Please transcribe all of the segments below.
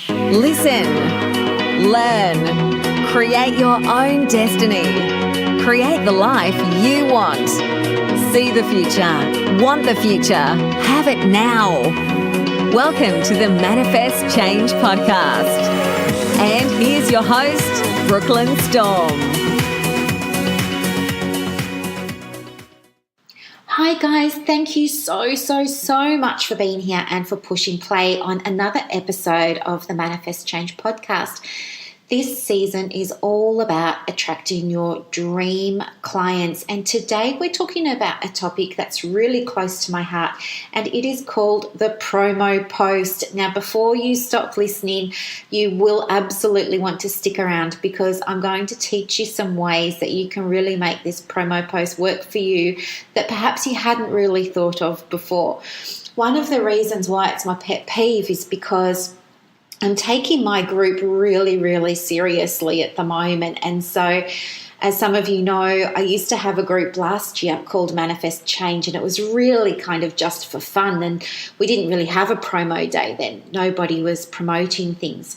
Listen, learn, create your own destiny. Create the life you want. See the future, want the future, have it now. Welcome to the Manifest Change podcast. And here's your host, Brooklyn Storm. Hi guys, thank you so much for being here and for pushing play on another episode of the Manifest Change podcast. This season is all about attracting your dream clients, and today we're talking about a topic that's really close to my heart, and it is called the promo post. Now, before you stop listening, you will absolutely want to stick around because I'm going to teach you some ways that you can really make this promo post work for you that perhaps you hadn't really thought of before. One of the reasons why it's my pet peeve is because I'm taking my group really seriously at the moment. And so, as some of you know, I used to have a group last year called Manifest Change, and it was really kind of just for fun. And we didn't really have a promo day then. Nobody was promoting things.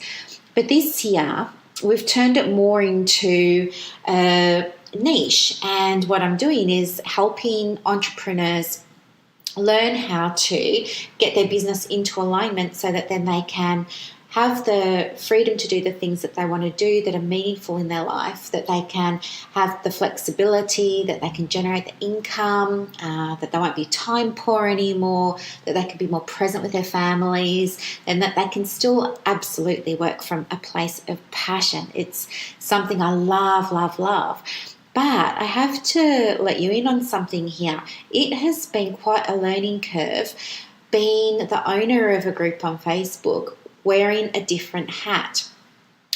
But this year, we've turned it more into a niche. And what I'm doing is helping entrepreneurs learn how to get their business into alignment so that then they can have the freedom to do the things that they want to do that are meaningful in their life, that they can have the flexibility, that they can generate the income, that they won't be time poor anymore, that they can be more present with their families, and that they can still absolutely work from a place of passion. It's something I love. But I have to let you in on something here. It has been quite a learning curve being the owner of a group on Facebook, wearing a different hat.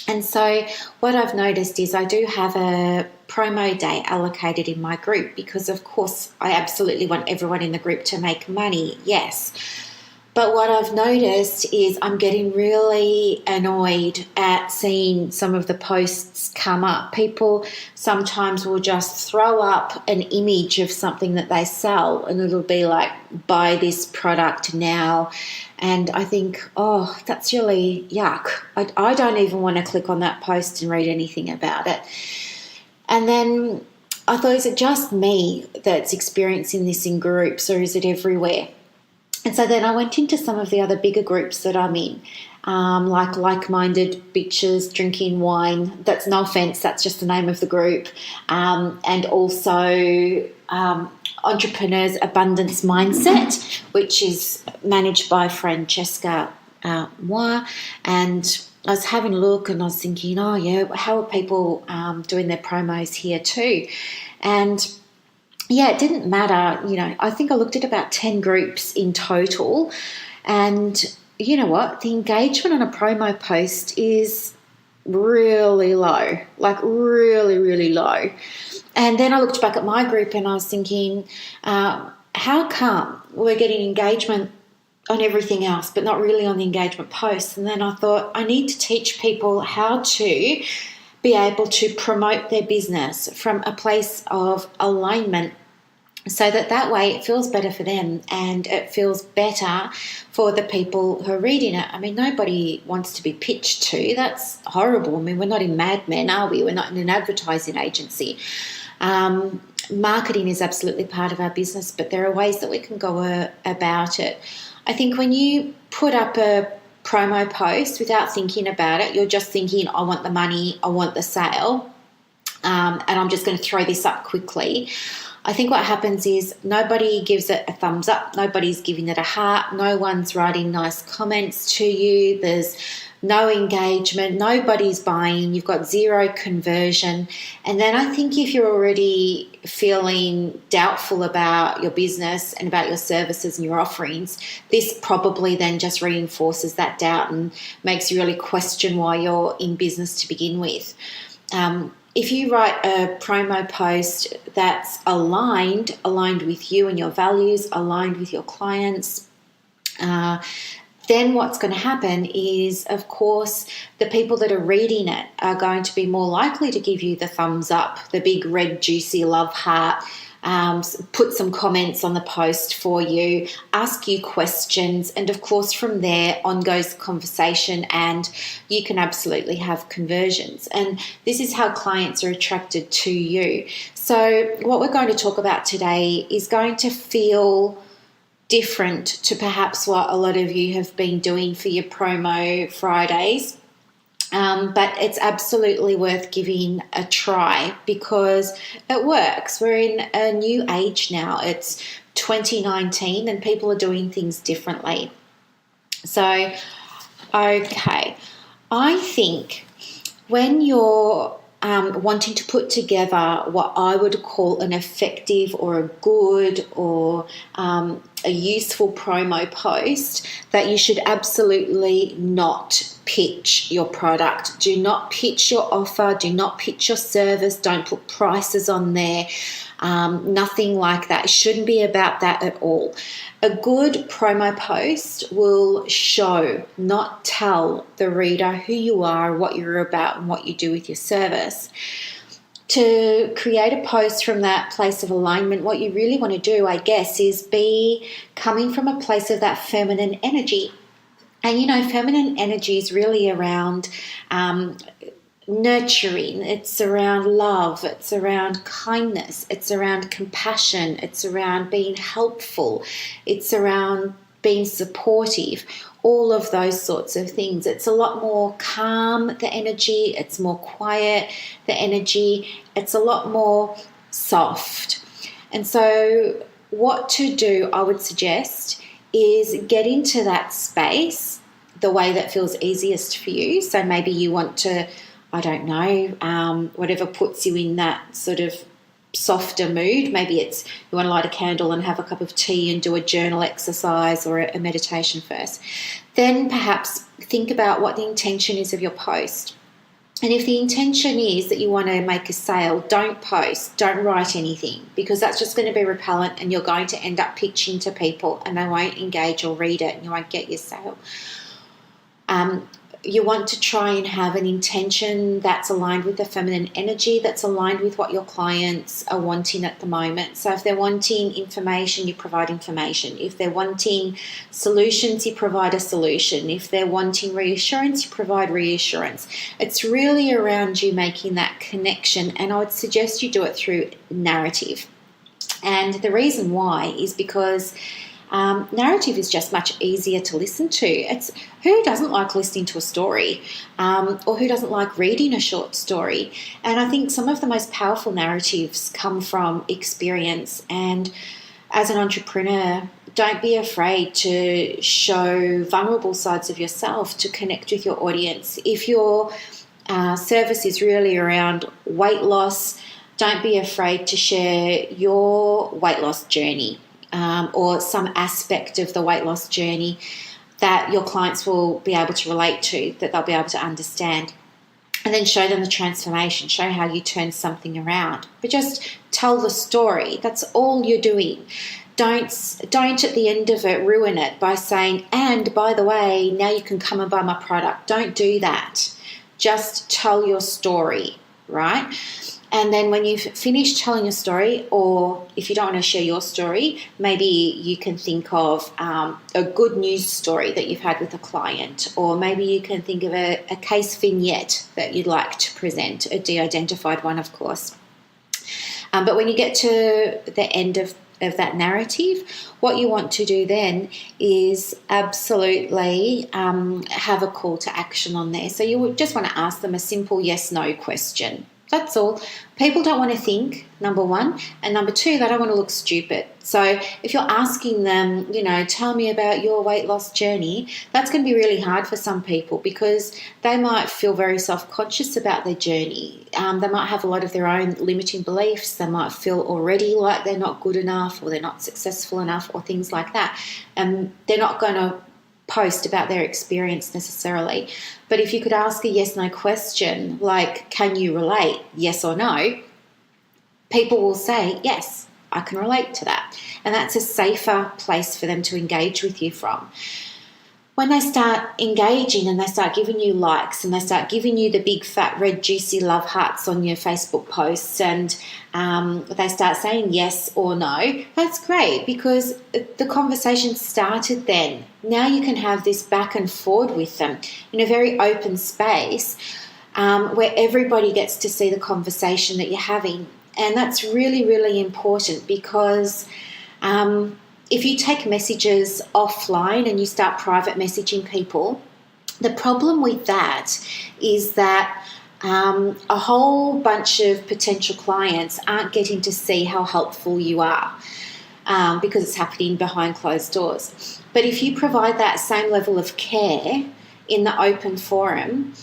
And so what I've noticed is I do have a promo day allocated in my group because, of course, I absolutely want everyone in the group to make money, yes. But what I've noticed is I'm getting really annoyed at seeing some of the posts come up. People sometimes will just throw up an image of something that they sell and it'll be like, buy this product now. And I think, oh, that's really yuck. I don't even want to click on that post and read anything about it. And then I thought, is it just me that's experiencing this in groups or is it everywhere? And so then I went into some of the other bigger groups that I'm in, like-minded bitches drinking wine. That's no offense, that's just the name of the group. And also Entrepreneurs Abundance Mindset, which is managed by Francesca Moi. And I was having a look and I was thinking, oh yeah, how are people doing their promos here too? And yeah, it didn't matter. You know, I think I looked at about 10 groups in total. And you know what? The engagement on a promo post is really low, like really low. And then I looked back at my group and I was thinking, how come we're getting engagement on everything else, but not really on the engagement posts? And then I thought, I need to teach people how to be able to promote their business from a place of alignment so that way it feels better for them and it feels better for the people who are reading it. I mean, nobody wants to be pitched to. That's horrible. I mean, we're not in Mad Men, are we? We're not in an advertising agency. Marketing is absolutely part of our business, but there are ways that we can go about it. I think when you put up a promo post without thinking about it, you're just thinking, I want the money, I want the sale, and I'm just going to throw this up quickly. I think what happens is nobody gives it a thumbs up, nobody's giving it a heart, no one's writing nice comments to you, there's no engagement, nobody's buying, you've got zero conversion. And then I think if you're already feeling doubtful about your business and about your services and your offerings, this probably then just reinforces that doubt and makes you really question why you're in business to begin with. If you write a promo post that's aligned with you and your values, aligned with your clients, then what's going to happen is, of course, the people that are reading it are going to be more likely to give you the thumbs up, the big red juicy love heart, put some comments on the post for you, ask you questions, and of course from there on goes the conversation, and you can absolutely have conversions. And this is how clients are attracted to you. So what we're going to talk about today is going to feel different to perhaps what a lot of you have been doing for your promo Fridays. But it's absolutely worth giving a try because it works. We're in a new age now. It's 2019 and people are doing things differently. So, okay, I think when you're wanting to put together what I would call an effective or a good or a useful promo post, that you should absolutely not pitch your product. Do not pitch your offer. Do not pitch your service. Don't put prices on there. Nothing like that. It shouldn't be about that at all. A good promo post will show, not tell the reader who you are, what you're about, and what you do with your service. To create a post from that place of alignment, what you really want to do, I guess, is be coming from a place of that feminine energy. And, you know, feminine energy is really around nurturing, it's around love, it's around kindness, it's around compassion, it's around being helpful, it's around being supportive, all of those sorts of things. It's a lot more calm, the energy, it's more quiet, the energy, it's a lot more soft. And so what to do, I would suggest, is get into that space the way that feels easiest for you. So maybe you want to, I don't know, whatever puts you in that sort of softer mood. Maybe it's you want to light a candle and have a cup of tea and do a journal exercise or a meditation first. Then perhaps think about what the intention is of your post. And if the intention is that you want to make a sale, don't post, don't write anything, because that's just going to be repellent and you're going to end up pitching to people and they won't engage or read it and you won't get your sale. You want to try and have an intention that's aligned with the feminine energy, that's aligned with what your clients are wanting at the moment. So if they're wanting information, you provide information. If they're wanting solutions, you provide a solution. If they're wanting reassurance, you provide reassurance. It's really around you making that connection, and I would suggest you do it through narrative. And the reason why is because narrative is just much easier to listen to. It's who doesn't like listening to a story, or who doesn't like reading a short story? And I think some of the most powerful narratives come from experience. And as an entrepreneur, don't be afraid to show vulnerable sides of yourself to connect with your audience. If your service is really around weight loss, don't be afraid to share your weight loss journey. Or some aspect of the weight loss journey that your clients will be able to relate to, that they'll be able to understand. And then show them the transformation, show how you turn something around. But just tell the story. That's all you're doing. Don't at the end of it ruin it by saying, and by the way, now you can come and buy my product. Don't do that. Just tell your story, right? And then when you've finished telling your story, or if you don't want to share your story, maybe you can think of a good news story that you've had with a client, or maybe you can think of a case vignette that you'd like to present, a de-identified one, of course. But when you get to the end of that narrative, what you want to do then is absolutely have a call to action on there. So you would just want to ask them a simple yes-no question. That's all. People don't want to think, number one. And number two, they don't want to look stupid. So if you're asking them, tell me about your weight loss journey, that's going to be really hard for some people because they might feel very self-conscious about their journey. They might have a lot of their own limiting beliefs. They might feel already like they're not good enough or they're not successful enough or things like that. And they're not going to post about their experience necessarily. But if you could ask a yes-no question, like, can you relate, yes or no, people will say, yes, I can relate to that. And that's a safer place for them to engage with you from. when they start engaging and they start giving you likes and they start giving you the big fat red juicy love hearts on your Facebook posts and they start saying yes or no, that's great because the conversation started then. Now you can have this back and forward with them in a very open space where everybody gets to see the conversation that you're having. And that's really, really important because if you take messages offline and you start private messaging people, the problem with that is that a whole bunch of potential clients aren't getting to see how helpful you are because it's happening behind closed doors. But if you provide that same level of care in the open forum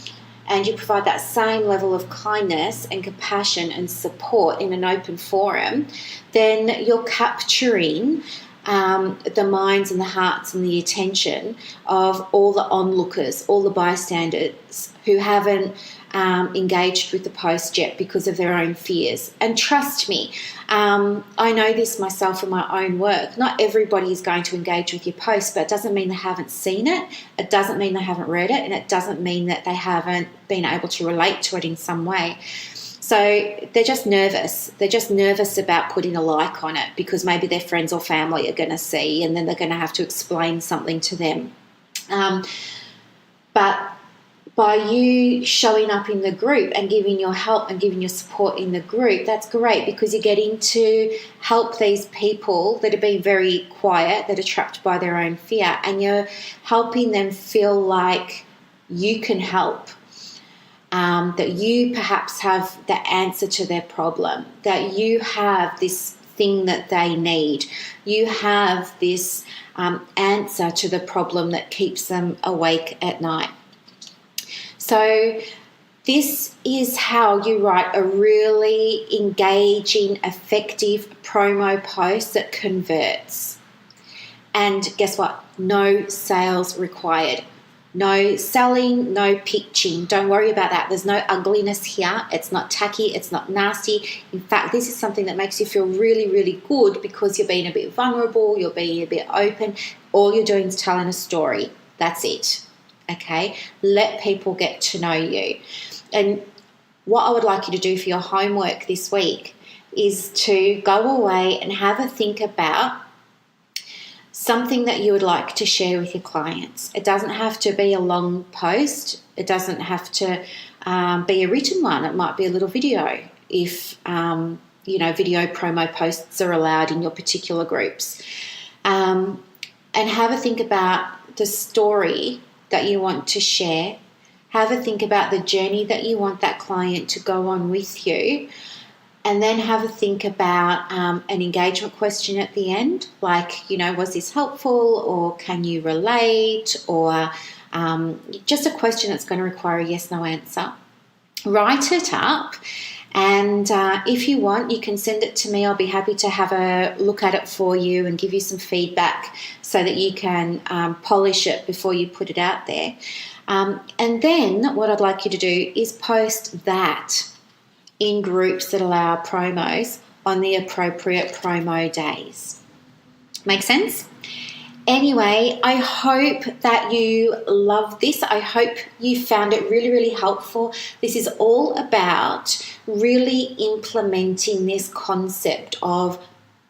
and you provide that same level of kindness and compassion and support in an open forum, then you're capturing the minds and the hearts and the attention of all the onlookers, all the bystanders who haven't engaged with the post yet because of their own fears. And trust me, I know this myself in my own work. Not everybody is going to engage with your post, but it doesn't mean they haven't seen it. It doesn't mean they haven't read it, and it doesn't mean that they haven't been able to relate to it in some way. So they're just nervous. They're just nervous about putting a like on it because maybe their friends or family are going to see and then they're going to have to explain something to them. But by you showing up in the group and giving your help and giving your support in the group, that's great because you're getting to help these people that have been very quiet, that are trapped by their own fear, and you're helping them feel like you can help. That you perhaps have the answer to their problem, that you have this thing that they need, you have this answer to the problem that keeps them awake at night. So this is how you write a really engaging, effective promo post that converts. And guess what? No sales required. No selling, no pitching. Don't worry about that. There's no ugliness here. It's not tacky. It's not nasty. In fact, this is something that makes you feel really, really good because you're being a bit vulnerable. You're being a bit open. All you're doing is telling a story. That's it. Okay? Let people get to know you. And what I would like you to do for your homework this week is to go away and have a think about something that you would like to share with your clients. It doesn't have to be a long post. It doesn't have to be a written one. It might be a little video if, video promo posts are allowed in your particular groups. And have a think about the story that you want to share. Have a think about the journey that you want that client to go on with you. And then have a think about an engagement question at the end, like, was this helpful, or can you relate, or just a question that's going to require a yes/no answer. Write it up, and if you want, you can send it to me. I'll be happy to have a look at it for you and give you some feedback so that you can polish it before you put it out there. And then what I'd like you to do is post that in groups that allow promos on the appropriate promo days. Make sense? Anyway, I hope that you love this. I hope you found it really, really helpful. This is all about really implementing this concept of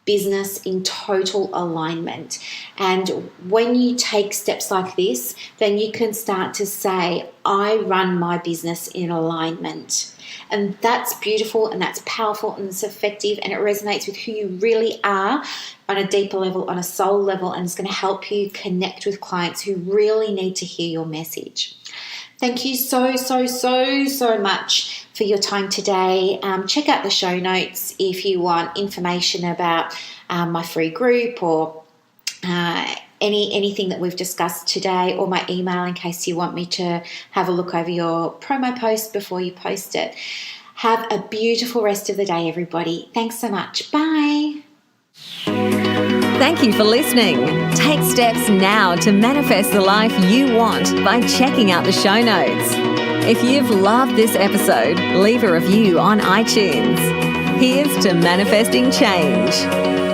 business in total alignment. And when you take steps like this, then you can start to say, I run my business in alignment. And that's beautiful and that's powerful and it's effective and it resonates with who you really are on a deeper level, on a soul level, and it's going to help you connect with clients who really need to hear your message. Thank you so much for your time today. Check out the show notes if you want information about my free group or anything that we've discussed today, or my email in case you want me to have a look over your promo post before you post it. Have a beautiful rest of the day, everybody. Thanks so much. Bye. Thank you for listening. Take steps now to manifest the life you want by checking out the show notes. If you've loved this episode, leave a review on iTunes. Here's to manifesting change.